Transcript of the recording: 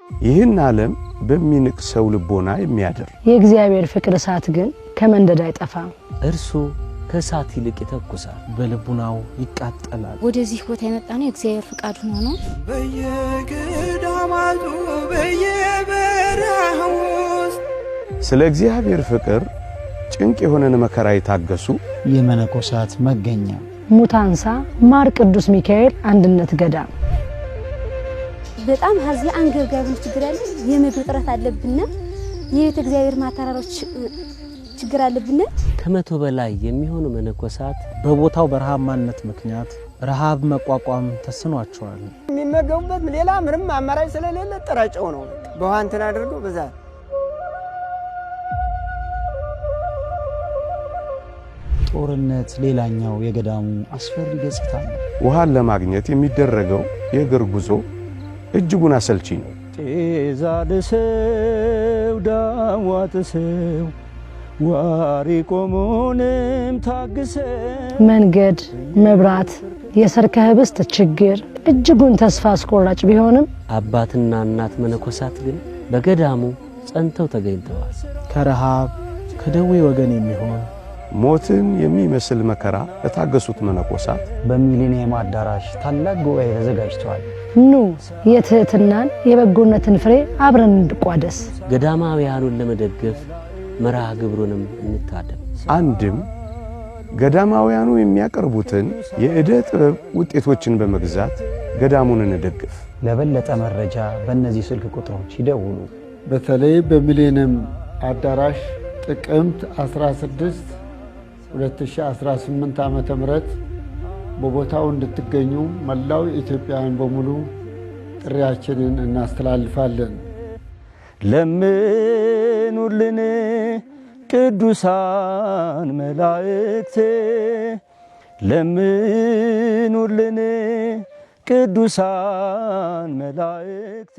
ይህን ዓለም በሚንቅ ሰው ልቦና የሚያድር የእግዚአብሔር ፍቅር እሳት ግን ከመንደድ አይጠፋም። እርሱ ከእሳት ይልቅ ይተኩሳል፣ በልቡናው ይቃጠላል። ወደዚህ ቦታ የመጣነው የእግዚአብሔር ፍቃድ ሆኖ ነው። በየገዳማቱ በየበረሃው ስለ እግዚአብሔር ፍቅር ጭንቅ የሆነን መከራ የታገሱ የመነኮሳት መገኛ ሙታንሳ ማር ቅዱስ ሚካኤል አንድነት ገዳም በጣም ሀዚ አንገብጋቢ ችግር አለ። የምግብ እጥረት አለብን። የቤተ እግዚአብሔር ማተራሮች ችግር አለብን። ከመቶ በላይ የሚሆኑ መነኮሳት በቦታው በረሃማነት ምክንያት ረሃብ መቋቋም ተስኗቸዋል። የሚመገቡበት ሌላ ምንም አማራጭ ስለሌለ ጥራጨው ነው። በዋንተና አድርገው በዛ ጦርነት ሌላኛው የገዳሙ አስፈሪ ገጽታ ነው። ውሃን ለማግኘት የሚደረገው የእግር ጉዞ እጅጉን አሰልቺ ነው። ጤዛ ለሰው ዳዋት ሰው ዋሪ ቆሞንም ታግሰው መንገድ መብራት የሰርከ ህብስት ችግር እጅጉን ተስፋ አስቆራጭ ቢሆንም አባትና እናት መነኮሳት ግን በገዳሙ ጸንተው ተገኝተዋል። ከረሃብ ከደዌ ወገን የሚሆን ሞትን የሚመስል መከራ ለታገሱት መነኮሳት በሚሊኒየም አዳራሽ ታላቅ ጉባኤ ተዘጋጅቷል። ኑ የትህትናን የበጎነትን ፍሬ አብረን እንቋደስ። ገዳማውያኑን ለመደገፍ መርሃ ግብሩንም እንታደም። አንድም ገዳማውያኑ የሚያቀርቡትን የዕደ ጥበብ ውጤቶችን በመግዛት ገዳሙን እንደግፍ። ለበለጠ መረጃ በእነዚህ ስልክ ቁጥሮች ይደውሉ። በተለይ በሚሊኒየም አዳራሽ ጥቅምት 16 2018 ዓመተ ምህረት በቦታው እንድትገኙ መላው ኢትዮጵያውያን በሙሉ ጥሪያችንን እናስተላልፋለን። ለምኑልን ቅዱሳን መላእክት ለምኑልን ቅዱሳን መላእክት